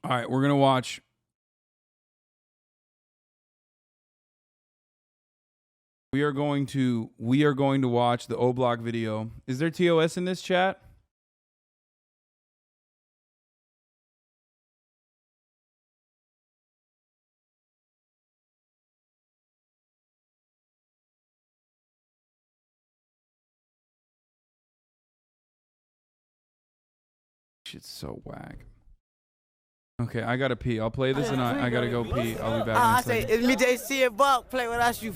All right, we're gonna watch. We are going to watch the O Block video. Is there TOS in this chat? Shit's so whack. Okay, I gotta pee. I'll play this and I gotta go pee. I'll be back in a I second. say, it's me, JC and Buck. Play with us, you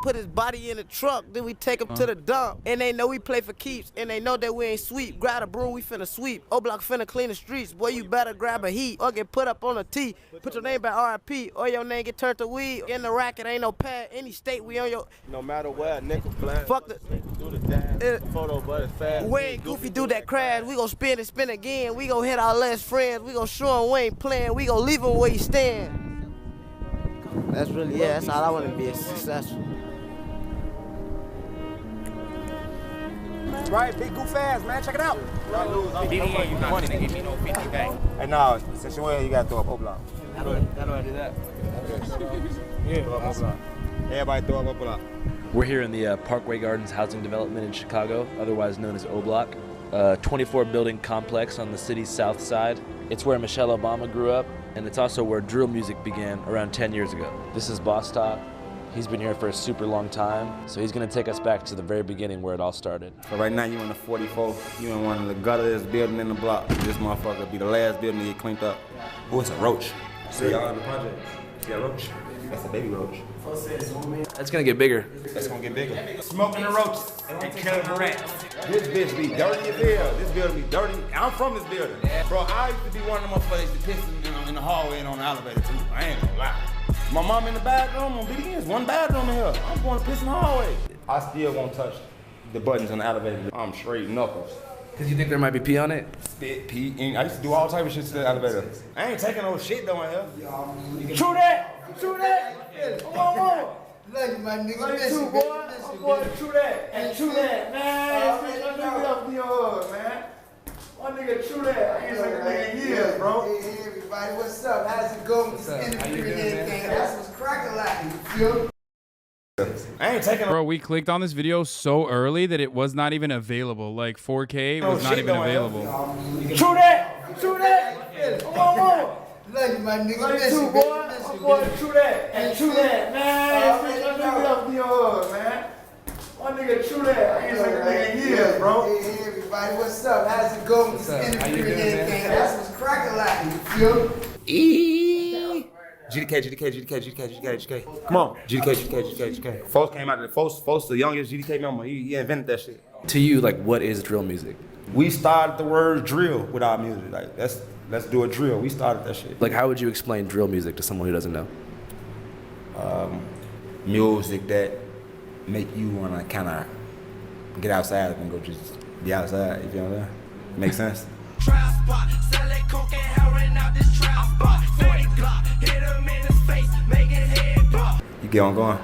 put his body in the truck, then we take him to the dump. And they know we play for keeps, and they know that we ain't sweep. Grab a broom, we finna sweep. O-Block finna clean the streets. Boy, you better grab a heat or get put up on a T. Put your name back RIP, or your name get turned to weed. In the racket, ain't no pad. Any state, we on your... No matter what, nickel flat. Fuck the... Do the dash, photo, but it's fast. We ain't goofy, do that crash. We gon' spin and spin again. We gon' hit our last friends. We gon' show him we ain't playing. We gon' leave him where he stand. That's really, yeah, that's all I wanna be, successful. Right, big goof ass, man. Check it out. BDA, you not gonna give me no 50 back. Hey, now, since you're in, you gotta throw up O-Block. How do I do that? Yeah. Throw up O-Block. Everybody throw up O-Block. We're here in the Parkway Gardens housing development in Chicago, otherwise known as O-Block, a 24-building complex on the city's south side. It's where Michelle Obama grew up, and it's also where drill music began around 10 years ago. This is Boss Talk. He's been here for a super long time, so he's gonna take us back to the very beginning where it all started. So right now you in the 44, you in one of the guttiest building in the block. This motherfucker be the last building to get cleaned up. Oh, it's a roach. See y'all in the project. See a roach? That's a baby roach. It's gonna get bigger. That's gonna get bigger. Smoking the roaches and killing the rats. This bitch be dirty as hell. This building be dirty. I'm from this building. Bro, I used to be one of them motherfuckers that pissing in the hallway and on the elevator too. I ain't gonna lie. My mom in the bathroom on BDN's one bathroom in here. I'm going to piss in the hallway. I still won't touch the buttons on the elevator. I'm straight knuckles. Cause you think there might be pee on it? Spit, pee, and I used to do all type of shit to the elevator. I ain't taking no shit though in here. True that! True that! Come on! Love you, my nigga. Love you too, boy. I'm going to true that. And true that, man. Let me up in your hood, man. My nigga, true that. I ain't like a nigga in years, bro. Hey, everybody, what's up? How's it going? This industry and everything. That's what's cracking like, you feel? I ain't taking no. Bro, we clicked on this video so early that it was not even available. Like 4K was not even available. True that! True that! Come on! Love you, my nigga. Love you too, boy. I'm going to true that. And true that, man. Let me up in your hood, man. My nigga, true that. I ain't like a nigga in years, bro. Hey, everybody, what's up? How's it going? This industry and everything. That's what's cracking like, you feel? GDK. Come on. GDK. Folks came out of the Folks the youngest GDK member. He invented that shit. To you, like, what is drill music? We started the word drill with our music. Like, let's do a drill. We started that shit. Like, how would you explain drill music to someone who doesn't know? Music that make you wanna kinda get outside and go just be outside, you feel what I'm saying? Make sense? Trap spot, selling coke and heroin out this trap spot. 40 Glock, hit him in his face, make his head pop. You get on going?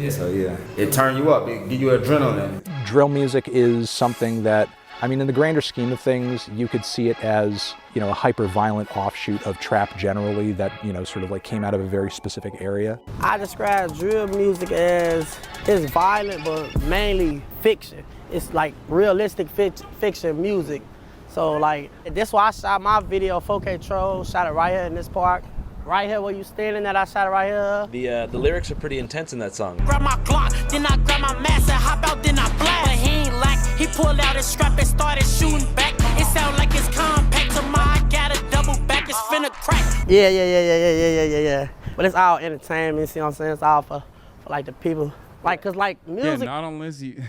Yeah. So yeah, it turn you up, it give you adrenaline. Drill music is something that, I mean, in the grander scheme of things, you could see it as, you know, a hyper-violent offshoot of trap generally that, you know, sort of like came out of a very specific area. I describe drill music as, it's violent, but mainly fiction. It's like realistic fiction music. So like, that's why I shot my video 4K Troll, shot it right here in this park. Right here where you standing at, I shot it right here. The lyrics are pretty intense in that song. Grab my Glock, then I grab my mask and hop out, then I blast. But he ain't lack, he pulled out his strap and started shooting back. It sound like it's compact to my, I got a double back, it's finna crack. Yeah. But it's all entertainment, see what I'm saying? It's all for like the people. Like, cause like music. Yeah, not unless you,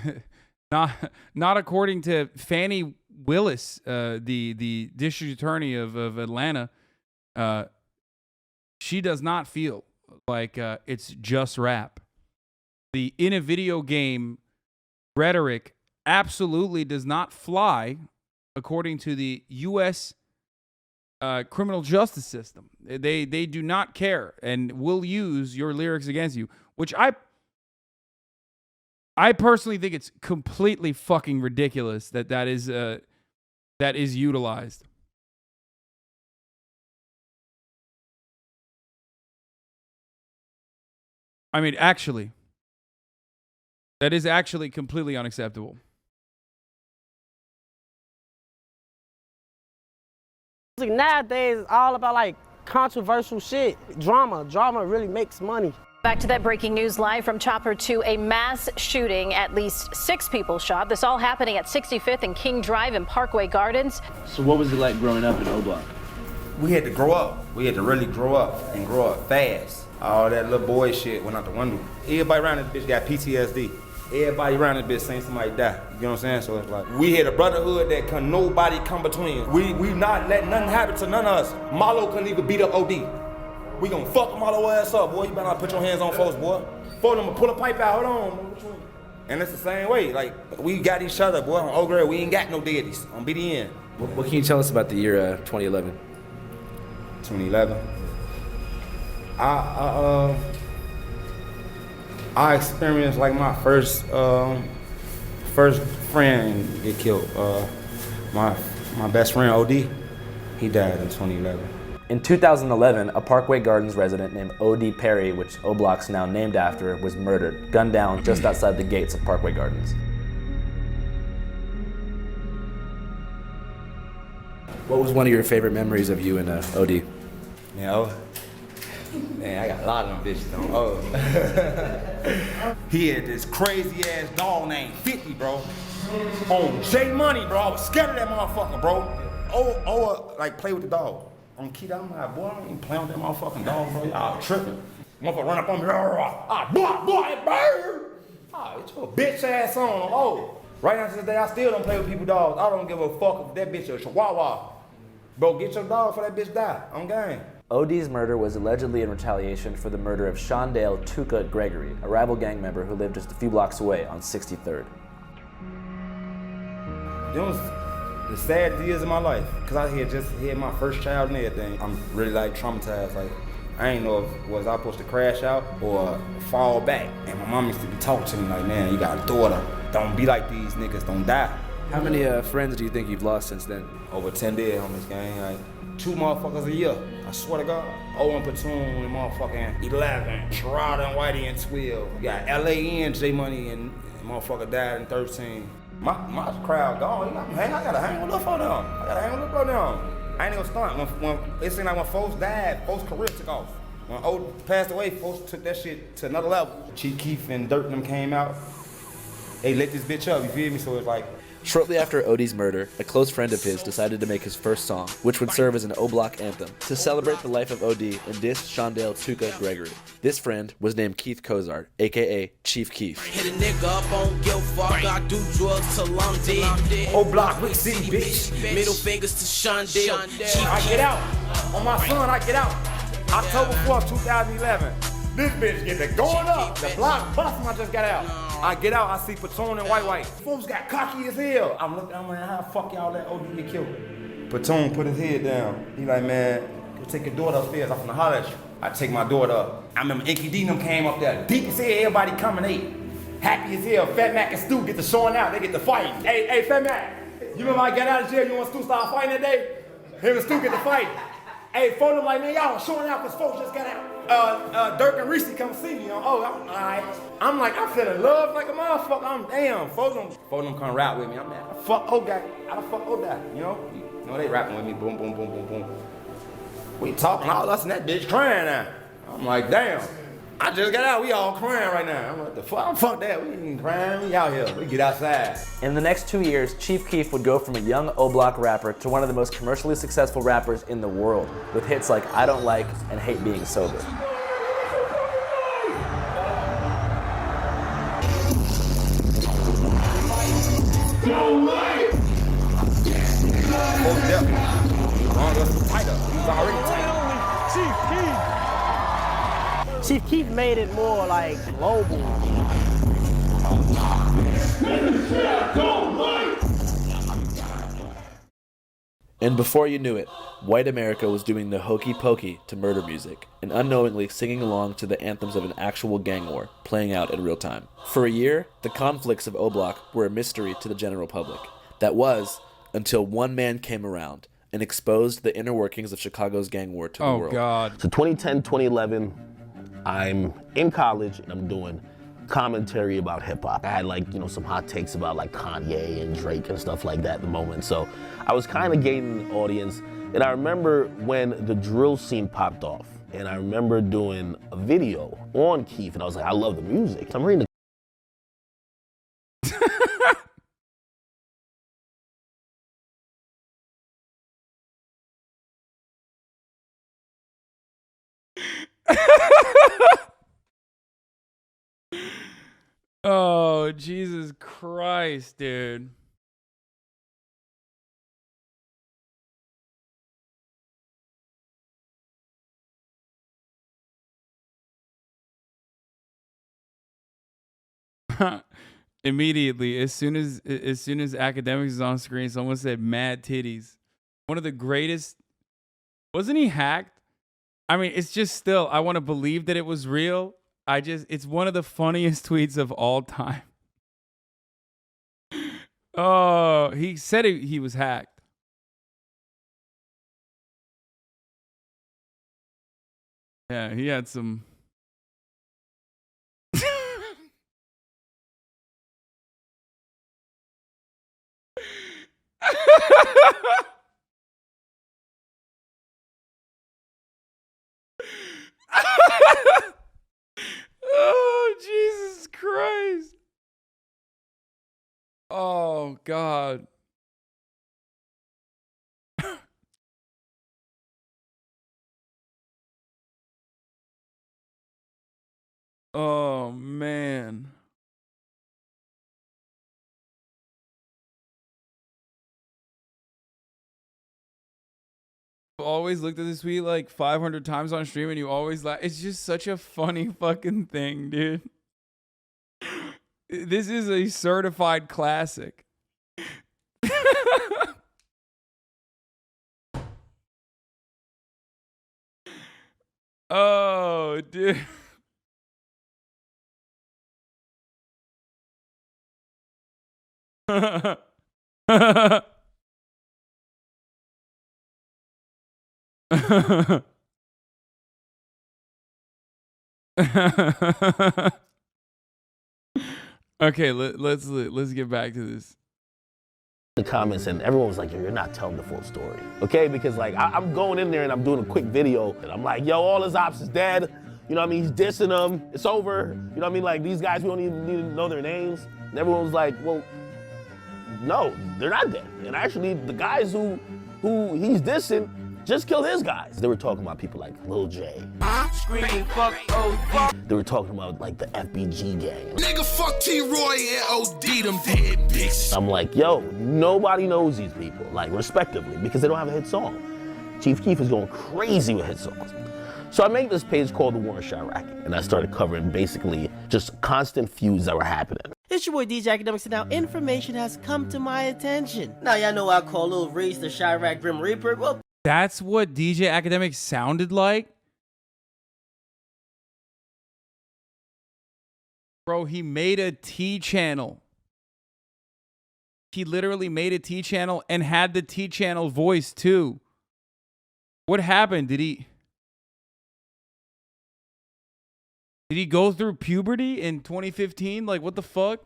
not according to Fannie Willis, the district attorney of Atlanta. She does not feel like it's just rap. The in a video game rhetoric absolutely does not fly according to the U.S. Criminal justice system. They do not care and will use your lyrics against you, which I personally think it's completely fucking ridiculous that is utilized. I mean, actually, that is actually completely unacceptable. Nowadays, it's all about like controversial shit. Drama really makes money. Back to that breaking news live from Chopper 2, a mass shooting. At least 6 people shot. This all happening at 65th and King Drive in Parkway Gardens. So what was it like growing up in O Block? We had to grow up. We had to really grow up and grow up fast. All that little boy shit went out the window. Everybody around this bitch got PTSD. Everybody around this bitch saying somebody die. You know what I'm saying? So it's like, we had a brotherhood that can nobody come between. We not letting nothing happen to none of us. Marlo couldn't even beat up OD. We gonna fuck Marlo ass up, boy. You better not put your hands on folks, boy. For them to pull a pipe out, hold on. And it's the same way. Like, we got each other, boy. On Old Grade, we ain't got no deities on BDN. What can you tell us about the year 2011? 2011. I experienced like my first friend get killed. My best friend OD, he died in 2011. In 2011, a Parkway Gardens resident named O.D. Perry, which O Block's now named after, was murdered, gunned down just outside the gates of Parkway Gardens. What was one of your favorite memories of you and O.D.? You know, man, I got a lot of them bitches on. Oh. He had this crazy ass dog named 50, bro. On J Money, bro. I was scared of that motherfucker, bro. Like play with the dog. On Keith, I'm like, boy, I ain't playing with that motherfucking dog, bro. Y'all tripping. Motherfucker run up on me, boy, bird. It's your bitch ass on. Oh, right now to this day, I still don't play with people dogs. I don't give a fuck if that bitch is a chihuahua. Bro, get your dog before that bitch die. On game. OD's murder was allegedly in retaliation for the murder of Shondale Tuka Gregory, a rival gang member who lived just a few blocks away on 63rd. It was the sad years of my life, because I had just had my first child and everything. I'm really like traumatized. Like, I ain't know if was I supposed to crash out or fall back. And my mom used to be talking to me like, man, you got a daughter. Don't be like these niggas, don't die. How many friends do you think you've lost since then? Over 10 dead on this game. Like 2 motherfuckers a year. I swear to God. Owen Platoon and motherfucking 11. Sherrod and Whitey and 12. You got LA and J Money and motherfucker died in 13. My crowd gone. I gotta hang with them for them. I gotta hang with them for them. I ain't gonna stunt. When it seemed like when folks died, folks' careers took off. When Old passed away, folks took that shit to another level. Chief Keef and Dirt and them came out. They lit this bitch up, you feel me? So it's like, Shortly after OD's murder, a close friend of his decided to make his first song, which would serve as an O Block anthem, to celebrate the life of OD and diss Shondale Tuka Gregory. This friend was named Keith Cozart, aka Chief Keef. Hit a nigga up on Gil Fuck, I do drugs till I'm dead. O Block, Rick City, bitch. Middle fingers to Shondale. I get out. On my son, I get out. October 4th, 2011. This bitch get the going up. The block busting, I just got out. I get out, I see Platoon and White. Folks got cocky as hell. I'm looking, I'm like, how the fuck y'all let OD get killed? Platoon put his head down. He like, man, you take your daughter upstairs, I'm finna holler at you. I take my daughter up. I remember Inky D and them came up there. Deep as hell, everybody coming in. Happy as hell. Fat Mac and Stu get the showing out, they get the fight. Hey, Fat Mac, you remember I got out of jail, you want Stu start fighting that day? Him and Stu get the fight. Hey, folks, them like, man, y'all showing out because folks just got out. Dirk and Reese come see me. I'm alright. I'm like, I'm feeling love like a motherfucker. I'm damn. Folks them come rap with me. I'm like, fuck O-Guy. I fuck O-Guy, you know? They rapping with me. Boom, boom, boom, boom, boom. We talking all us and that bitch crying now. I'm like, damn. I just got out. We all crying right now. I'm like, the fuck? Fuck that. We ain't crying. We out here. We get outside. In the next 2 years, Chief Keef would go from a young O Block rapper to one of the most commercially successful rappers in the world, with hits like I Don't Like and Hate Being Sober. Don't like. Oh, definitely. Long as the tighter. He's already tight. Chief Keef. Chief Keef made it more like global. And before you knew it, white America was doing the hokey pokey to murder music and unknowingly singing along to the anthems of an actual gang war playing out in real time. For a year, the conflicts of O Block were a mystery to the general public. That was until one man came around and exposed the inner workings of Chicago's gang war to the world. Oh, God. So 2010, 2011, I'm in college and I'm doing commentary about hip hop. I had like, you know, some hot takes about like Kanye and Drake and stuff like that at the moment. So I was kind of gaining an audience. And I remember when the drill scene popped off, and I remember doing a video on Keith, and I was like, I love the music. So I'm reading Oh, Jesus Christ, dude. Immediately, as soon as academics is on screen, someone said mad titties. One of the greatest. Wasn't he hacked? I mean, it's just still, I want to believe that it was real. It's one of the funniest tweets of all time. Oh, he said he was hacked. Yeah, he had some. Oh, Jesus Christ. Oh, God. Oh, man. Always looked at this tweet like 500 times on stream, and you always laugh. It's just such a funny fucking thing, dude. This is a certified classic. Oh, dude. Okay, let's get back to this. the comments, and everyone was like, yo, you're not telling the full story. Okay, because like I'm going in there and I'm doing a quick video, and I'm like, yo, all his ops is dead. You know what I mean? He's dissing them. It's over. You know what I mean? Like, these guys, we don't even need to know their names. And everyone was like, well, no, they're not dead. And actually, the guys who he's dissing just killed his guys. They were talking about people like Lil J. Screaming fuck OD. They were talking about like the FBG gang. Nigga fuck T-Roy and OD them dead bitches. I'm like, yo, nobody knows these people, like respectively, because they don't have a hit song. Chief Keef is going crazy with hit songs. So I made this page called The War in Chirac, and I started covering basically just constant feuds that were happening. It's your boy DJ Academics, and now information has come to my attention. Now y'all know I call Lil Reese the Chirac Grim Reaper. Well, That's what DJ Academic sounded like? Bro, he made a T channel. He literally made a T channel and had the T channel voice too. What happened? Did he go through puberty in 2015? Like, what the fuck?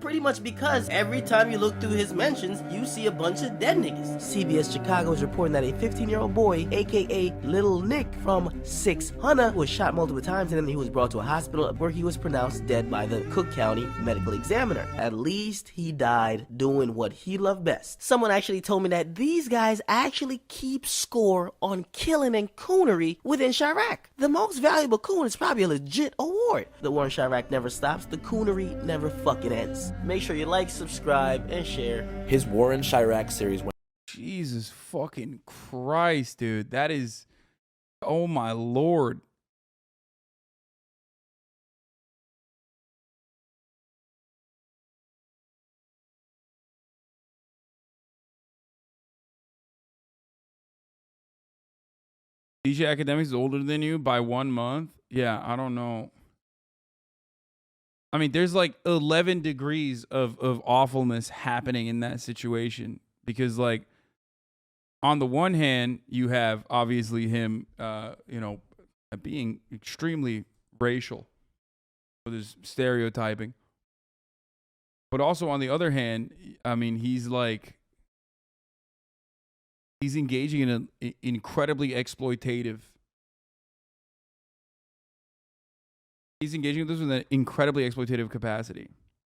pretty much because every time you look through his mentions, you see a bunch of dead niggas. CBS Chicago is reporting that a 15-year-old boy, aka Little Nick from 600, was shot multiple times, and then he was brought to a hospital where he was pronounced dead by the Cook County medical examiner. At least he died doing what he loved best. Someone actually told me that these guys actually keep score on killing and coonery within Chirac. The most valuable coon is probably a legit award. The war in Chirac never stops. The coonery never fucking ends. Make sure you like, subscribe, and share. His War in Chirac series went. Jesus fucking Christ, dude. That is. Oh my Lord. DJ Academics is older than you by 1 month. Yeah, I don't know. I mean, there's like 11 degrees of awfulness happening in that situation because, like, on the one hand, you have obviously him, being extremely racial with his stereotyping. But also on the other hand, I mean, he's engaging in an incredibly exploitative. He's engaging with this with an incredibly exploitative capacity.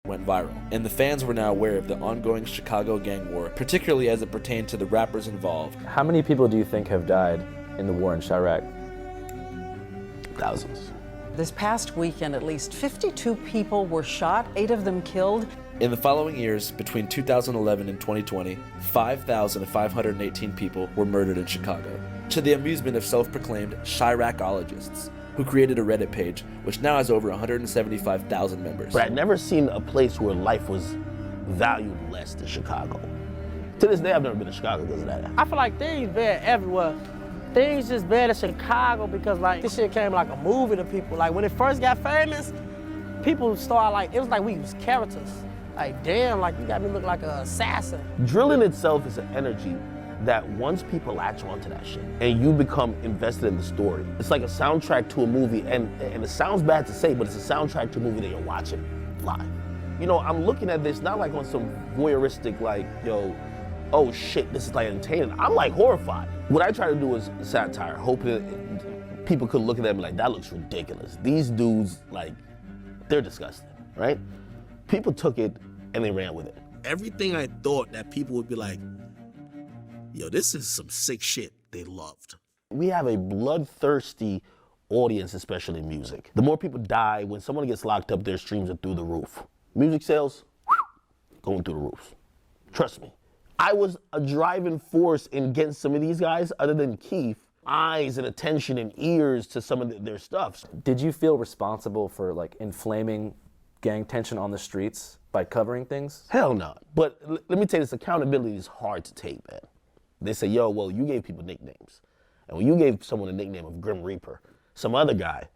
Went viral, and the fans were now aware of the ongoing Chicago gang war, particularly as it pertained to the rappers involved. How many people do you think have died in the war in Chirac? Thousands. This past weekend, at least 52 people were shot, 8 of them killed. In the following years, between 2011 and 2020, 5,518 people were murdered in Chicago, to the amusement of self-proclaimed Chiracologists, who created a Reddit page, which now has over 175,000 members. But I'd never seen a place where life was valued less than Chicago. To this day, I've never been to Chicago because of that. I feel like things bad everywhere. Things just bad in Chicago because, like, this shit came like a movie to people. Like, when it first got famous, people started, like, it was like we was characters. Like, damn, like, you got me look like an assassin. Drilling itself is an energy that once people latch onto that shit and you become invested in the story, it's like a soundtrack to a movie, and it sounds bad to say, but it's a soundtrack to a movie that you're watching live. You know, I'm looking at this not like on some voyeuristic, like, yo, oh shit, this is like entertaining. I'm like horrified. What I try to do is satire, hoping that people could look at that and be like, that looks ridiculous. These dudes, like, they're disgusting, right? People took it and they ran with it. Everything I thought that people would be like, yo, this is some sick shit, they loved. We have a bloodthirsty audience, especially in music. The more people die, when someone gets locked up, their streams are through the roof. Music sales, going through the roof. Trust me. I was a driving force in getting some of these guys, other than Keith, eyes and attention and ears to some of their stuff. Did you feel responsible for, like, inflaming gang tension on the streets by covering things? Hell no. But let me tell you this, accountability is hard to take, man. They say, yo, well, you gave people nicknames. And when you gave someone a nickname of Grim Reaper, some other guy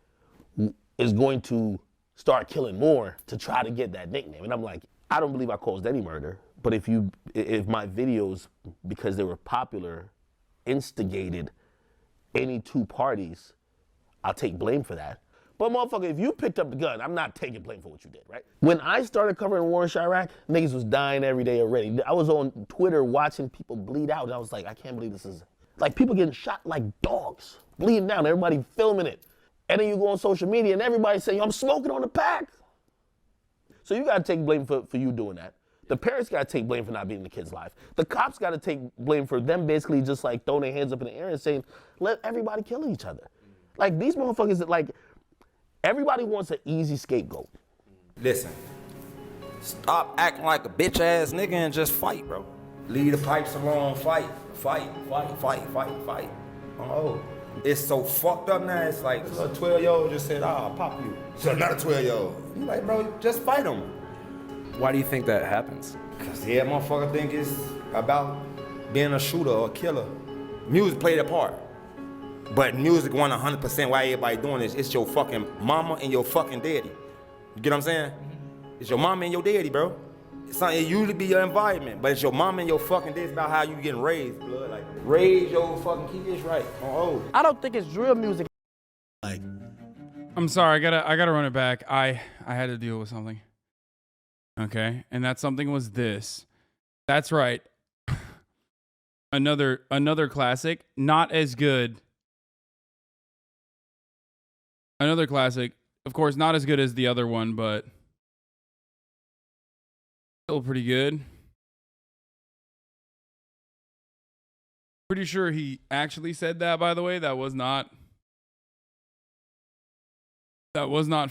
is going to start killing more to try to get that nickname. And I'm like, I don't believe I caused any murder, but if my videos, because they were popular, instigated any two parties, I'll take blame for that. But motherfucker, if you picked up the gun, I'm not taking blame for what you did, right? When I started covering war in Chirac, niggas was dying every day already. I was on Twitter watching people bleed out, and I was like, I can't believe this is, like, people getting shot like dogs, bleeding down, everybody filming it. And then you go on social media and everybody saying, I'm smoking on the pack. So you gotta take blame for you doing that. The parents gotta take blame for not being in the kid's life. The cops gotta take blame for them basically just like throwing their hands up in the air and saying, let everybody kill each other. Like, these motherfuckers that, like, everybody wants an easy scapegoat. Listen, stop acting like a bitch ass nigga and just fight, bro. Leave the pipes alone, fight. Oh, it's so fucked up now. It's like a 12-year-old just said, I'll pop you. So another 12-year-old. You like, bro, just fight him. Why do you think that happens? Cause yeah, motherfucker think it's about being a shooter or a killer. Music played a part. But music won 100% why everybody doing this. It's your fucking mama and your fucking daddy. You get what I'm saying? It's your mama and your daddy, bro. It usually be your environment, but it's your mama and your fucking daddy. It's about how you getting raised, blood. Like, raise your fucking kids right. Oh. I don't think it's drill music. Like, I'm sorry, I gotta run it back. I had to deal with something. Okay, and that something was this. That's right. Another classic, not as good. Another classic, of course, not as good as the other one, but still pretty good. Pretty sure he actually said that, by the way. That was not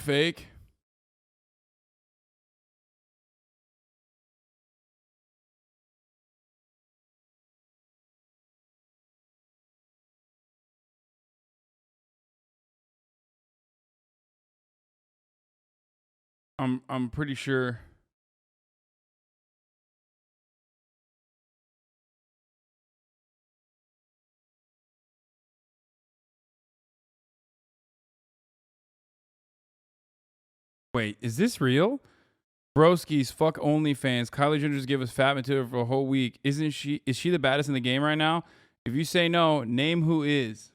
fake. I'm pretty sure. Wait, is this real? Broski's fuck OnlyFans. Kylie Jenner just gave us fat material for a whole week. Is she the baddest in the game right now? If you say no, name who is.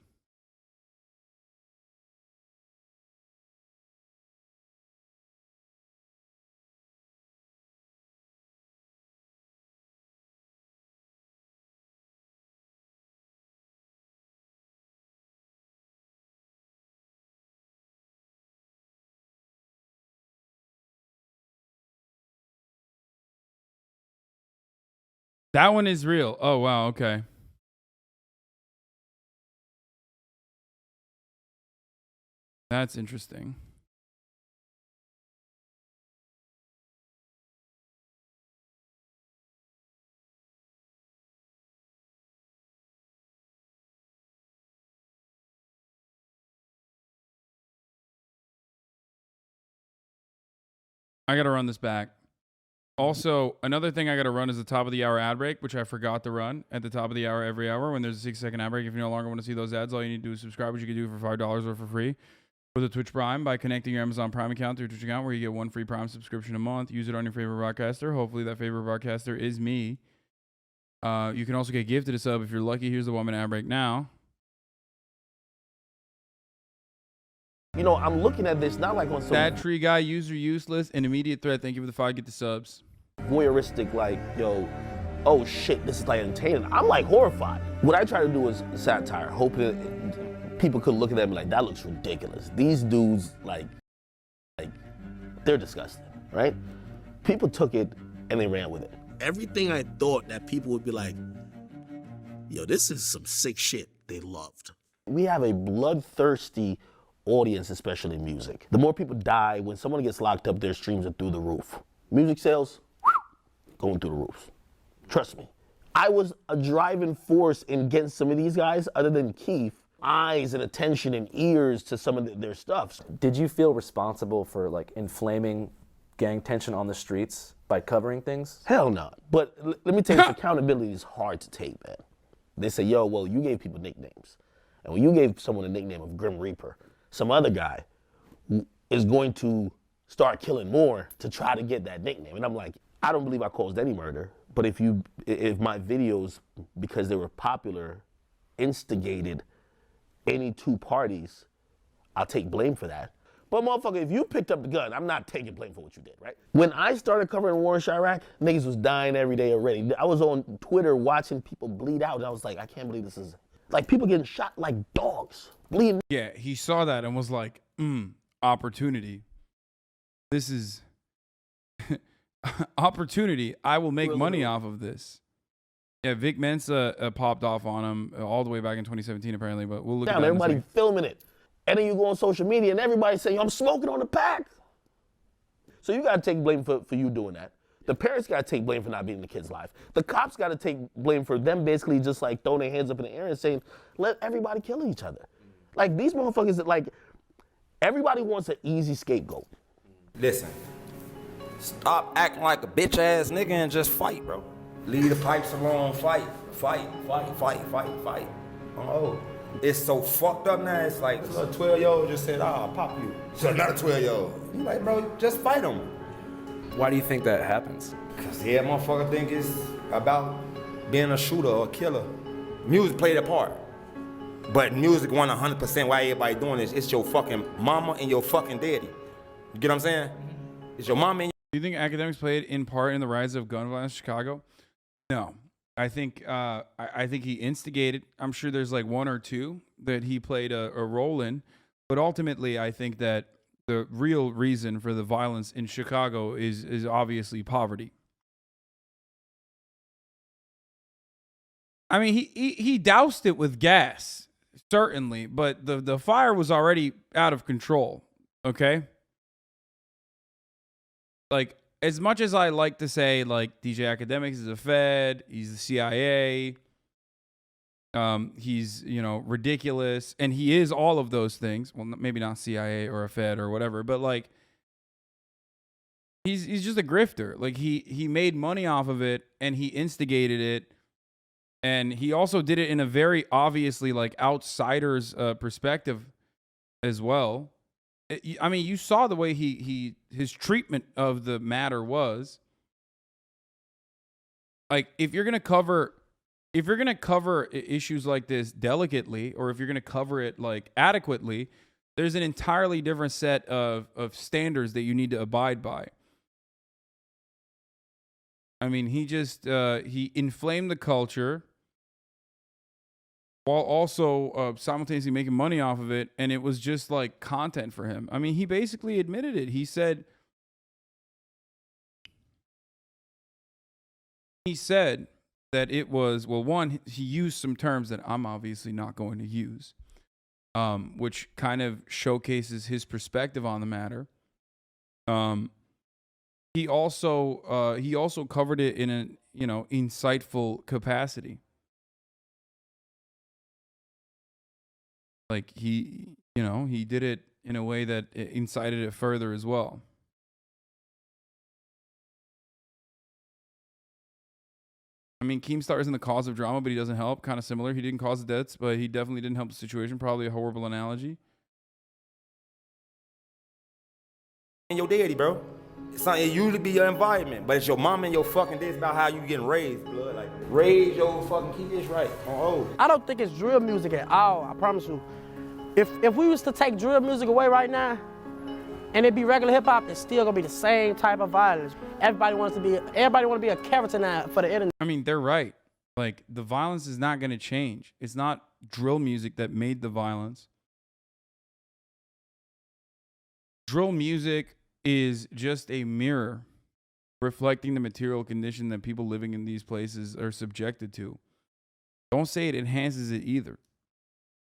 That one is real. Oh, wow. Okay. That's interesting. I got to run this back. Also, another thing I got to run is the top of the hour ad break, which I forgot to run at the top of the hour every hour when there's a 6-second ad break. If you no longer want to see those ads, all you need to do is subscribe, which you can do for $5 or for free with a Twitch Prime by connecting your Amazon Prime account to your Twitch account, where you get one free Prime subscription a month. Use it on your favorite broadcaster. Hopefully that favorite broadcaster is me. You can also get gifted a sub if you're lucky. Here's the 1-minute ad break now. You know, I'm looking at this not like on some Sad tree guy, user useless, an immediate threat. Thank you for the 5. Get the subs. voyeuristic, like, yo, oh shit, this is like entertaining. I'm like horrified. What I try to do is satire, hoping that people could look at them like, that looks ridiculous. These dudes, like they're disgusting, right? People took it and they ran with it. Everything I thought that people would be like, yo, this is some sick shit, they loved. We have a bloodthirsty audience, especially in music. The more people die, when someone gets locked up, their streams are through the roof. Music sales, going through the roof. Trust me. I was a driving force in getting some of these guys, other than Keith, eyes and attention and ears to some of their stuff. Did you feel responsible for like inflaming gang tension on the streets by covering things? Hell no. But let me tell you, accountability is hard to take, man. They say, yo, well, you gave people nicknames. And when you gave someone a nickname of Grim Reaper, some other guy is going to start killing more to try to get that nickname. And I'm like, I don't believe I caused any murder, but if my videos, because they were popular, instigated any two parties, I'll take blame for that. But motherfucker, if you picked up the gun, I'm not taking blame for what you did, right? When I started covering war in Chirac, niggas was dying every day already. I was on Twitter watching people bleed out, and I was like, I can't believe this is, like, people getting shot like dogs. Bleeding. Yeah, he saw that and was like, opportunity. This is opportunity. I will make money off of this. Yeah, Vic Mensa popped off on him all the way back in 2017, apparently, but we'll look at that. Everybody filming it. And then you go on social media and everybody saying, I'm smoking on the pack. So you got to take blame for you doing that. The parents got to take blame for not being in the kid's life. The cops got to take blame for them basically just like throwing their hands up in the air and saying, let everybody kill each other. Like these motherfuckers that like, everybody wants an easy scapegoat. Listen, stop acting like a bitch ass nigga and just fight, bro. Leave the pipes alone, fight. Oh, it's so fucked up now. It's like a 12-year-old just said, I'll pop you. So another 12-year-old. You like, bro, just fight him. Why do you think that happens? Cause yeah, motherfucker think it's about being a shooter or a killer. Music played a part. But music won 100% why everybody doing this. It's your fucking mama and your fucking daddy. You get what I'm saying? It's your mama and Do you think academics played in part in the rise of gun violence in Chicago? No. I think he instigated. I'm sure there's like one or two that he played a role in. But ultimately, I think that the real reason for the violence in Chicago is obviously poverty. I mean, he doused it with gas, certainly, but the fire was already out of control, okay? Like, as much as I like to say, like, DJ Academics is a Fed, he's the CIA, he's, ridiculous, and he is all of those things. Well, maybe not CIA or a Fed or whatever, but, like, he's just a grifter. Like, he made money off of it, and he instigated it, and he also did it in a very obviously, like, outsider's perspective as well. I mean, you saw the way his treatment of the matter was. Like, if you're gonna cover issues like this delicately, or if you're gonna cover it like adequately, there's an entirely different set of standards that you need to abide by. I mean, he just he inflamed the culture while also simultaneously making money off of it, and it was just like content for him. I mean, he basically admitted it. He said that it was, well, one, he used some terms that I'm obviously not going to use, which kind of showcases his perspective on the matter. He also covered it in a, you know, insightful capacity. Like, he did it in a way that incited it further as well. I mean, Keemstar isn't the cause of drama, but he doesn't help. Kind of similar. He didn't cause the deaths, but he definitely didn't help the situation. Probably a horrible analogy. And your daddy, bro. It usually be your environment, but it's your mom and your fucking daddy. It's about how you getting raised, blood. Like, raise your fucking kids right. I don't think it's drill music at all, I promise you. If we was to take drill music away right now, and it be regular hip hop, it's still gonna be the same type of violence. Everybody wanna be a character now for the internet. I mean, they're right. Like, the violence is not gonna change. It's not drill music that made the violence. Drill music is just a mirror reflecting the material condition that people living in these places are subjected to. Don't say it enhances it either.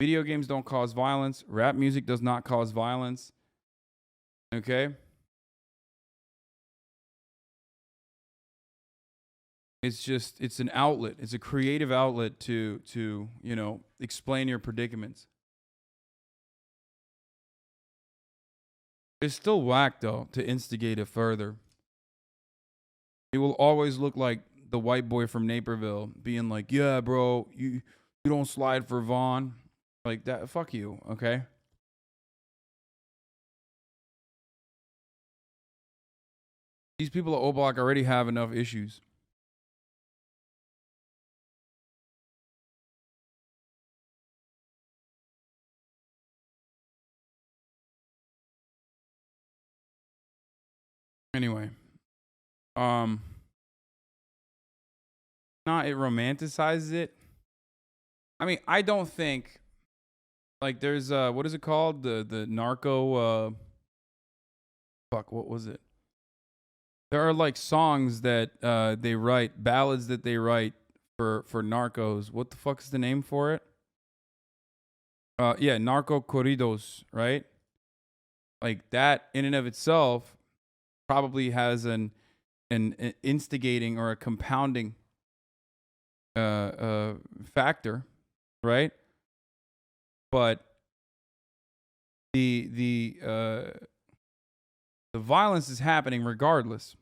Video games don't cause violence. Rap music does not cause violence. Okay? It's an outlet. It's a creative outlet to, you know, explain your predicaments. It's still whack, though, to instigate it further. It will always look like the white boy from Naperville being like, yeah, bro, you don't slide for Vaughn. Like that, fuck you, okay? These people at O Block already have enough issues. Anyway, it romanticizes it. I mean, I don't think, like, there's what is it called? The narco fuck, what was it? There are like songs that they write, ballads that they write for narcos. What the fuck is the name for it? Yeah, narco corridos, right? Like, that in and of itself probably has an instigating or a compounding factor, right? But the violence is happening regardless.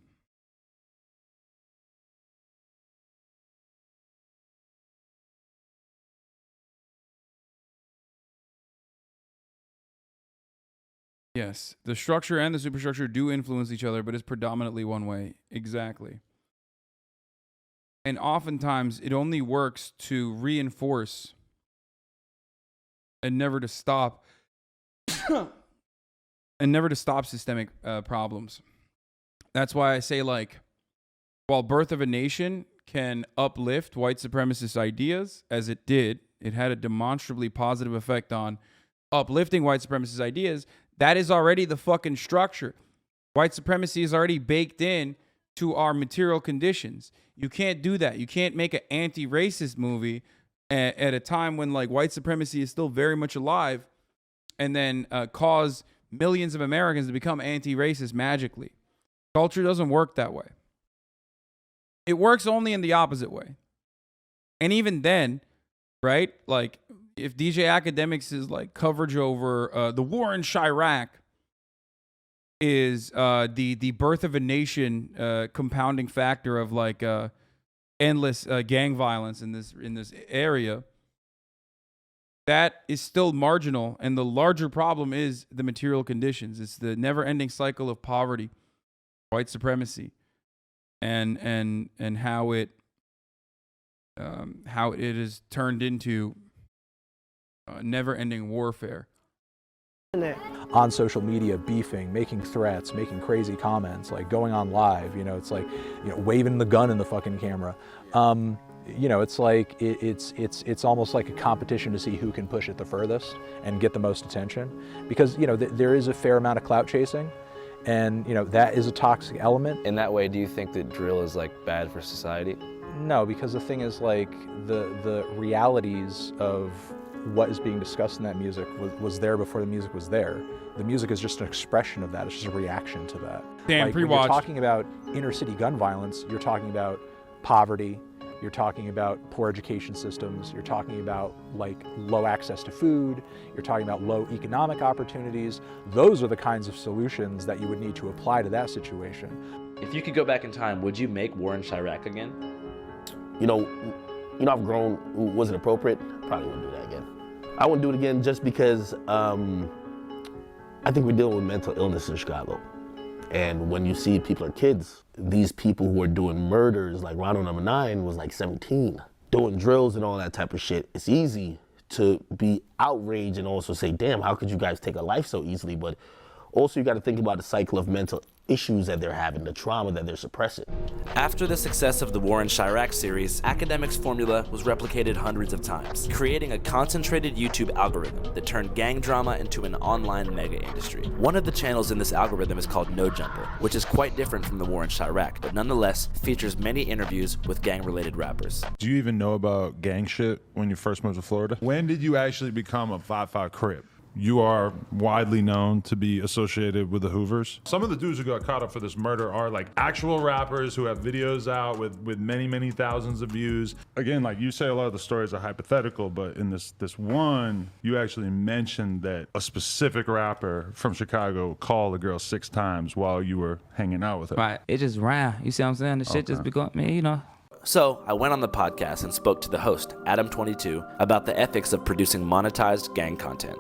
Yes, the structure and the superstructure do influence each other, but it's predominantly one way. Exactly. And oftentimes it only works to reinforce and never to stop systemic problems. That's why I say, like, while Birth of a Nation can uplift white supremacist ideas, as it did, it had a demonstrably positive effect on uplifting white supremacist ideas. That is already the fucking structure. White supremacy is already baked in to our material conditions. You can't do that. You can't make an anti-racist movie at a time when, like, white supremacy is still very much alive, and then cause millions of Americans to become anti-racist magically. Culture doesn't work that way. It works only in the opposite way. And even then, right? Like, if DJ Academics' is like coverage over the war in Chirac is the Birth of a Nation compounding factor of like endless gang violence in this area, that is still marginal. And the larger problem is the material conditions. It's the never-ending cycle of poverty, white supremacy, and how it is turned into never-ending warfare. On social media, beefing, making threats, making crazy comments, like going on live, you know, it's like, you know, waving the gun in the fucking camera. You know, it's like, it's almost like a competition to see who can push it the furthest and get the most attention. Because, you know, there is a fair amount of clout chasing, and, you know, that is a toxic element. In that way, do you think that drill is like bad for society? No, because the thing is, like, the realities of what is being discussed in that music was there before the music was there. The music is just an expression of that. It's just a reaction to that. Damn, like, when you're talking about inner city gun violence, you're talking about poverty, you're talking about poor education systems, you're talking about like low access to food, you're talking about low economic opportunities. Those are the kinds of solutions that you would need to apply to that situation. If you could go back in time, would you make war in Chirac again? You know, I've grown. Was it appropriate? Probably wouldn't do that again. I wouldn't do it again just because I think we're dealing with mental illness in Chicago. And when you see people are kids, these people who are doing murders, like Ronald No. 9 was like 17, doing drills and all that type of shit, it's easy to be outraged and also say, damn, how could you guys take a life so easily? But also you got to think about the cycle of mental issues that they're having, the trauma that they're suppressing. After the success of the War in Chirac series, Academic's formula was replicated hundreds of times, creating a concentrated YouTube algorithm that turned gang drama into an online mega industry. One of the channels in this algorithm is called No Jumper, which is quite different from the War in Chirac, but nonetheless features many interviews with gang-related rappers. Do you even know about gang shit when you first moved to Florida? When did you actually become a 5'5" Crip? You are widely known to be associated with the Hoovers. Some of the dudes who got caught up for this murder are like actual rappers who have videos out with many, many thousands of views. Again, like you say, a lot of the stories are hypothetical, but in this one, you actually mentioned that a specific rapper from Chicago called a girl 6 times while you were hanging out with her. Right, it just ran. You see what I'm saying? The shit just be going, man, you know. So I went on the podcast and spoke to the host, Adam22, about the ethics of producing monetized gang content.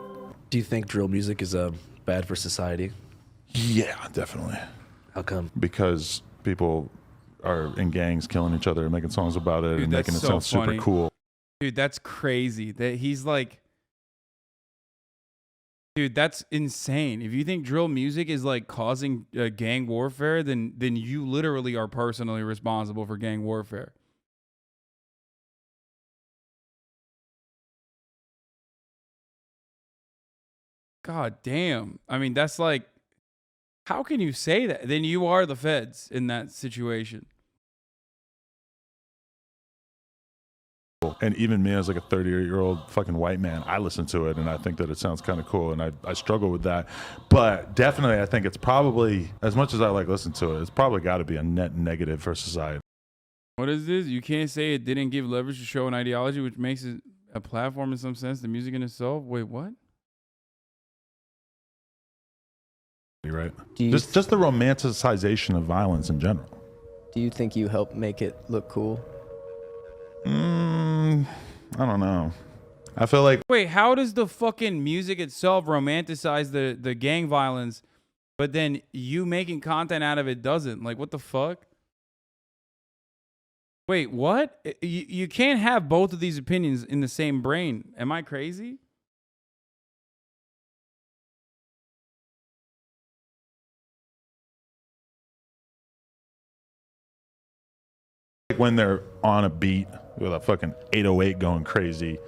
Do you think drill music is bad for society? Yeah, definitely. How come? Because people are in gangs killing each other and making songs about it, Dude, and making it so sound funny. super cool. Dude, that's crazy. That he's like, dude, that's insane. If you think drill music is like causing gang warfare, then you literally are personally responsible for gang warfare. God damn. I mean, that's like, how can you say that? Then you are the feds in that situation. And even me as like a 38-year-old fucking white man, I listen to it and I think that it sounds kind of cool, and I struggle with that. But definitely I think it's probably, as much as I like listen to it, it's probably got to be a net negative for society. What is this? You can't say it didn't give leverage to show an ideology, which makes it a platform in some sense, the music in itself? Wait, what? Right? Just the romanticization of violence in general. Do you think you help make it look cool? I don't know. I feel like... Wait, how does the fucking music itself romanticize the gang violence, but then you making content out of it doesn't? Like, what the fuck? Wait, what? You can't have both of these opinions in the same brain. Am I crazy? When they're on a beat with a fucking 808 going crazy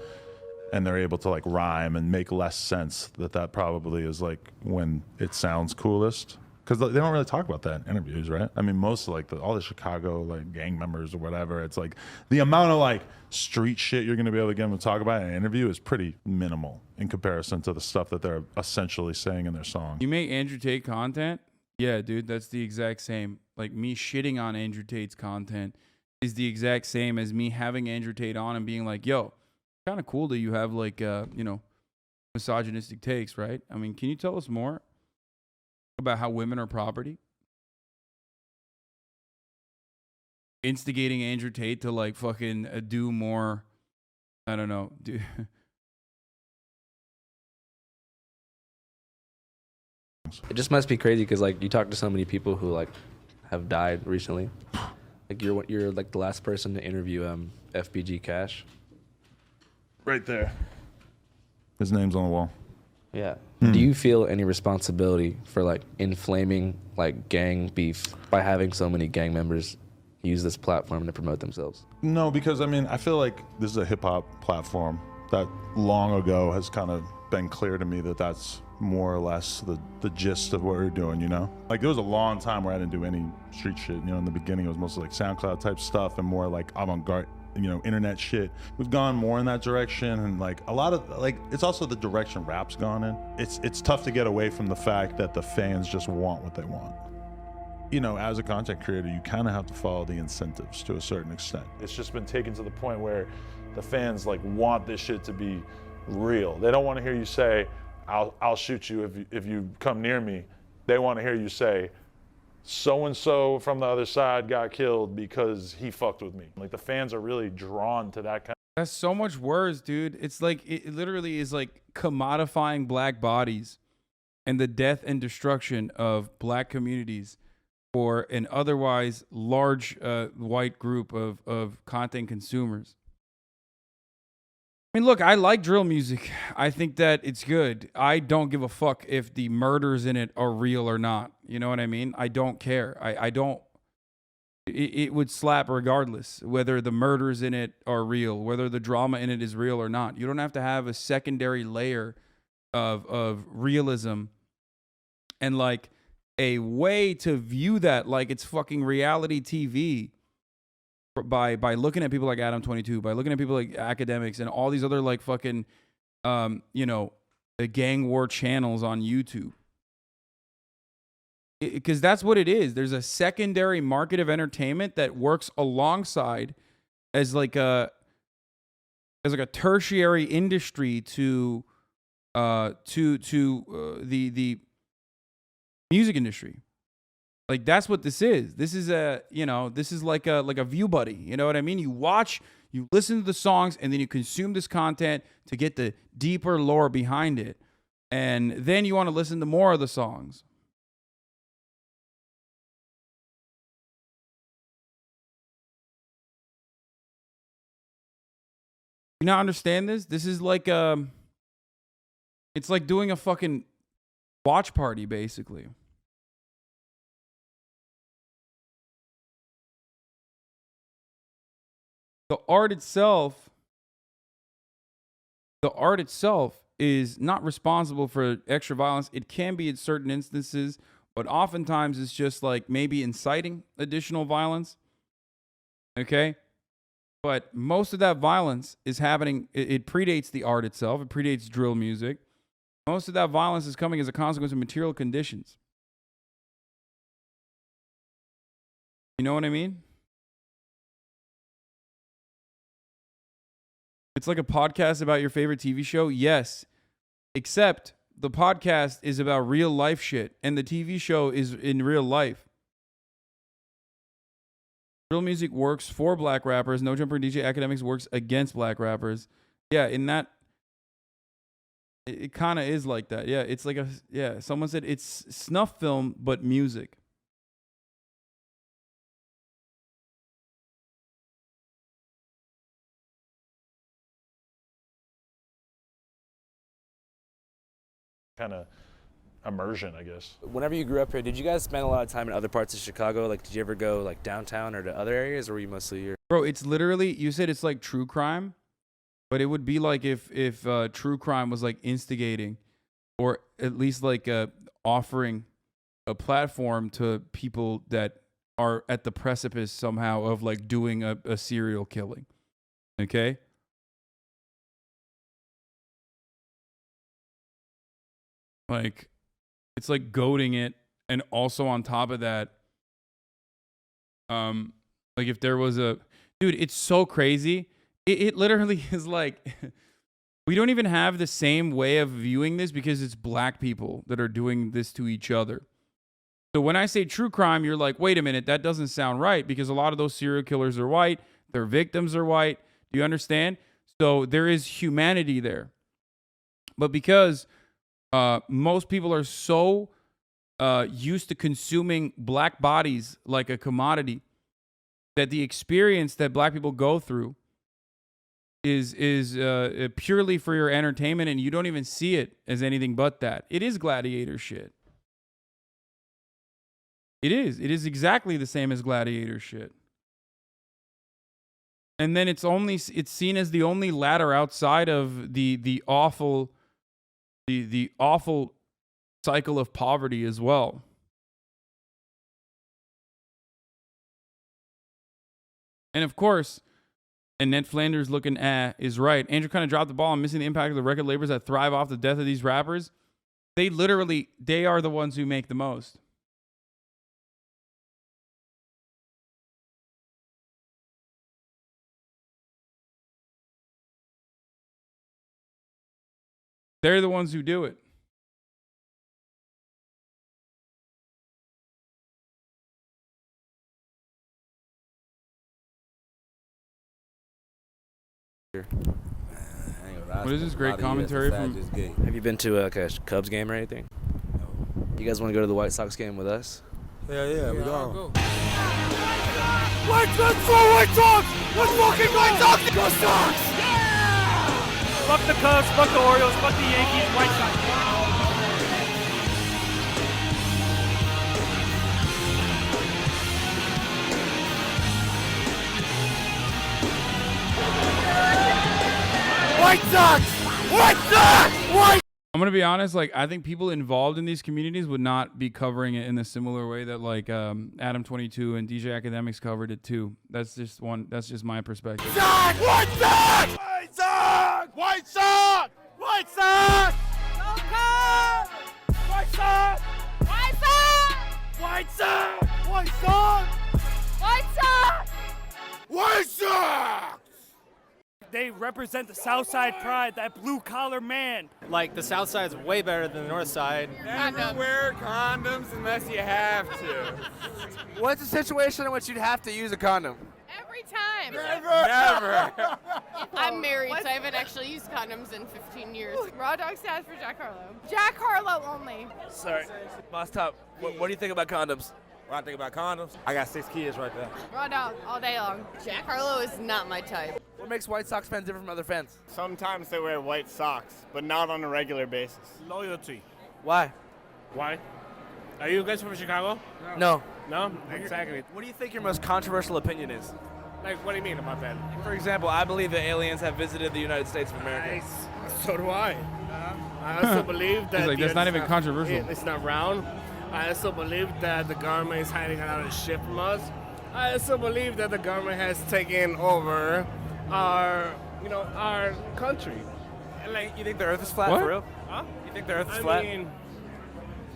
and they're able to like rhyme and make less sense, that probably is like when it sounds coolest, because they don't really talk about that in interviews, right? I mean, most of like all the Chicago like gang members or whatever, it's like the amount of like street shit you're gonna be able to get them to talk about in an interview is pretty minimal in comparison to the stuff that they're essentially saying in their song. You make Andrew Tate content? Yeah, dude, that's the exact same. Like me shitting on Andrew Tate's content is the exact same as me having Andrew Tate on and being like, yo, kind of cool that you have like, you know, misogynistic takes, right? I mean, can you tell us more about how women are property? Instigating Andrew Tate to like fucking do more, I don't know, songs. It just must be crazy because like you talk to so many people who like have died recently. Like you're like the last person to interview FBG Cash. Right there. His name's on the wall. Yeah. Do you feel any responsibility for like inflaming like gang beef by having so many gang members use this platform to promote themselves? No, because I mean, I feel like this is a hip hop platform that long ago has kind of been clear to me that that's more or less the gist of what we're doing, you know? Like there was a long time where I didn't do any street shit, you know, in the beginning it was mostly like SoundCloud type stuff and more like avant-garde, you know, internet shit. We've gone more in that direction and like a lot of, like, it's also the direction rap's gone in. It's tough to get away from the fact that the fans just want what they want. You know, as a content creator, you kind of have to follow the incentives to a certain extent. It's just been taken to the point where the fans like want this shit to be real. They don't want to hear you say, I'll shoot you if you come near me. They want to hear you say, so-and-so from the other side got killed because he fucked with me. Like the fans are really drawn to that kind of. That's so much worse, dude. It's like, it literally is like commodifying black bodies and the death and destruction of black communities for an otherwise large white group of content consumers. I mean, look, I like drill music. I think that it's good. I don't give a fuck if the murders in it are real or not. You know what I mean? I don't care. I don't. It would slap regardless whether the murders in it are real, whether the drama in it is real or not. You don't have to have a secondary layer of realism and like a way to view that like it's fucking reality TV. By looking at people like Adam 22, by looking at people like academics and all these other like fucking, you know, the gang war channels on YouTube. Because that's what it is. There's a secondary market of entertainment that works alongside as like a tertiary industry to the music industry. Like that's what this is. This is this is like a view buddy. You know what I mean? You watch, you listen to the songs, and then you consume this content to get the deeper lore behind it. And then you want to listen to more of the songs. You not understand this? This is like it's like doing a fucking watch party, basically. The art itself is not responsible for extra violence. It can be in certain instances, but oftentimes it's just like maybe inciting additional violence. Okay? But most of that violence is happening, it predates the art itself. It predates drill music. Most of that violence is coming as a consequence of material conditions. You know what I mean? It's like a podcast about your favorite TV show. Yes, except the podcast is about real life shit and the TV show is in real life. Drill music works for black rappers. No Jumper DJ Academics works against black rappers. Yeah, in that, it kind of is like that. Yeah, it's like someone said it's snuff film, but music. Kind of immersion, I guess. Whenever you grew up here, did you guys spend a lot of time in other parts of Chicago? Like, did you ever go like downtown or to other areas, or were you mostly here? Bro, it's literally, you said it's like true crime, but it would be like if true crime was like instigating, or at least like offering a platform to people that are at the precipice somehow of like doing a serial killing. Okay? Like, it's like goading it, and also on top of that, like if there was a dude, it's so crazy. It literally is like we don't even have the same way of viewing this because it's black people that are doing this to each other. So when I say true crime, you're like, wait a minute, that doesn't sound right because a lot of those serial killers are white, their victims are white. Do you understand? So there is humanity there. But because most people are so used to consuming black bodies like a commodity, that the experience that black people go through is purely for your entertainment, and you don't even see it as anything but that. It is gladiator shit. It is. It is exactly the same as gladiator shit. And then it's seen as the only ladder outside of the awful cycle of poverty as well. And of course, and Ned Flanders looking is right. Andrew kind of dropped the ball on missing the impact of the record labels that thrive off the death of these rappers. They are the ones who make the most. They're the ones who do it. What is this great commentary from? Have you been to like a Cubs game or anything? No. You guys want to go to the White Sox game with us? Yeah, we go. Let's go White Sox! Let's fucking White Sox! Go Sox! Yeah! Fuck the Cubs, fuck the Orioles, fuck the Yankees, White Sox. White Sox! White Sox! White! I'm gonna be honest. Like, I think people involved in these communities would not be covering it in a similar way that like Adam 22 and DJ Academics covered it too. That's just my perspective. Sox! White Sox! White Sox! White Sox! White Sox! Go Cubs! White Sox! White Sox! White Sox! White Sox! White Sox! White Sox! They represent the South Side pride, that blue-collar man. Like, the South Side's way better than the North Side. Never wear condoms unless you have to. What's a situation in which you'd have to use a condom? Every time. Never. I'm married, so I haven't actually used condoms in 15 years. Raw dog stands for Jack Harlow. Jack Harlow only. Sorry. Boss Top, what do you think about condoms? When I think about condoms, I got 6 kids right there. Raw dog all day long. Jack Harlow is not my type. What makes White Sox fans different from other fans? Sometimes they wear white socks, but not on a regular basis. Loyalty. Why? Why? Are you guys from Chicago? No. No? Exactly. What do you think your most controversial opinion is? Like, what do you mean about that? For example, I believe that aliens have visited the United States of America. Nice. So do I. I also believe that He's like, that's not even controversial. It's not round. I also believe that the government is hiding a lot of shit from us. I also believe that the government has taken over our country. Like, you think the Earth is flat for real? Huh? You think the Earth is flat? I mean,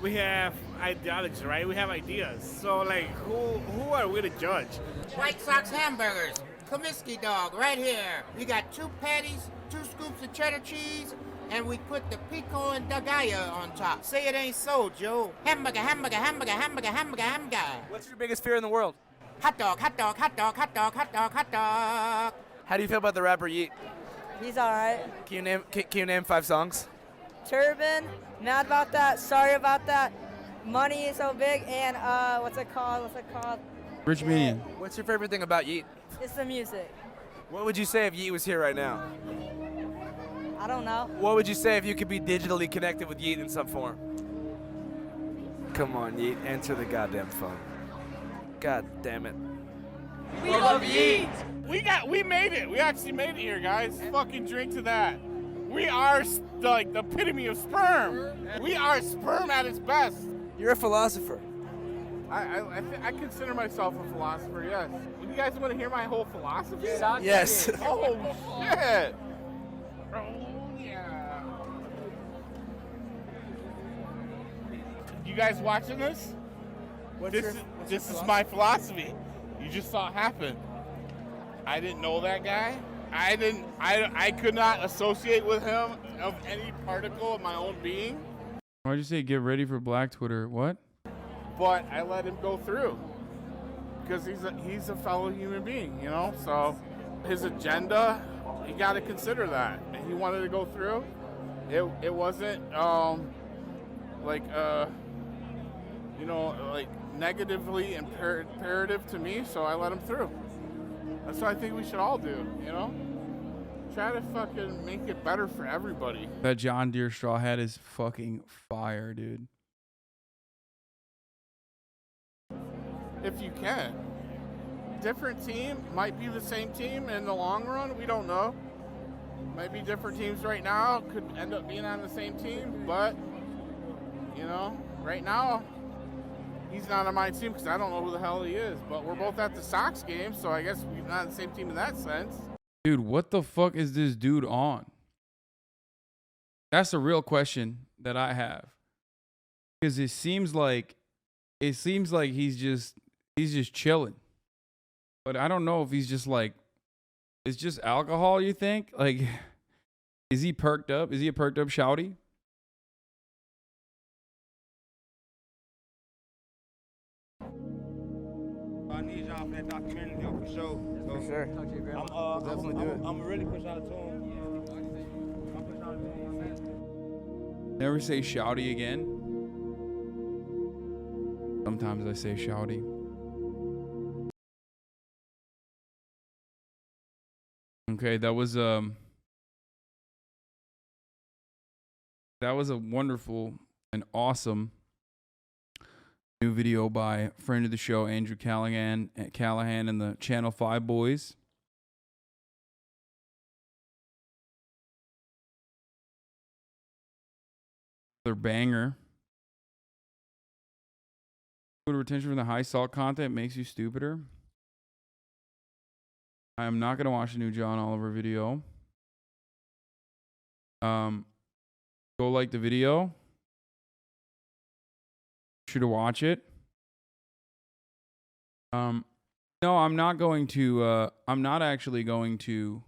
we have ideology, right? We have ideas. So, like, who are we to judge? White Sox hamburgers, Comiskey dog, right here. We got 2 patties, 2 scoops of cheddar cheese, and we put the pico and dagaya on top. Say it ain't so, Joe. Hamburger, hamburger, hamburger, hamburger, hamburger, hamburger. What's your biggest fear in the world? Hot dog, hot dog, hot dog, hot dog, hot dog, hot dog. How do you feel about the rapper Yeet? He's all right. Can you name 5 songs? Turban, mad about that, sorry about that. Money is so big, and what's it called? Rich Median. What's your favorite thing about Yeet? It's the music. What would you say if Yeet was here right now? I don't know. What would you say if you could be digitally connected with Yeet in some form? Come on, Yeet, answer the goddamn phone. God damn it. We love Yeet! We made it. We actually made it here, guys. Fucking drink to that. We are like the epitome of sperm. We are sperm at its best. You're a philosopher. I consider myself a philosopher, yes. You guys want to hear my whole philosophy? Yes. Oh, shit. Oh, yeah. You guys watching this? This is my philosophy. You just saw it happen. I didn't know that guy. I could not associate with him of any particle of my own being. Why'd you say get ready for Black Twitter? What? But I let him go through because he's a fellow human being, you know. So his agenda, you got to consider that. And he wanted to go through. It wasn't like you know, like negatively imperative to me, so I let him through. That's what I think we should all do, you know? Try to fucking make it better for everybody. That John Deere straw hat is fucking fire, dude. If you can. Different team, might be the same team in the long run, we don't know. Might be different teams right now, could end up being on the same team, but, you know, right now, he's not on my team because I don't know who the hell he is. But we're both at the Sox game, so I guess we're not on the same team in that sense. Dude, what the fuck is this dude on? That's a real question that I have. Because it seems like he's just chilling. But I don't know if he's just like, it's just alcohol, you think? Like, is he perked up? Is he a perked up shouty? I need y'all for that documentary for sure. For sure. I'm really push out to him. Never say shouty again. Sometimes I say shouty. Okay, that was a wonderful and awesome new video by friend of the show Andrew Callahan and the Channel 5 boys. Their banger. Food retention from the high salt content makes you stupider. I am not gonna watch the new John Oliver video. Go like the video. Should watch it. No, I'm not going to. I'm not actually going to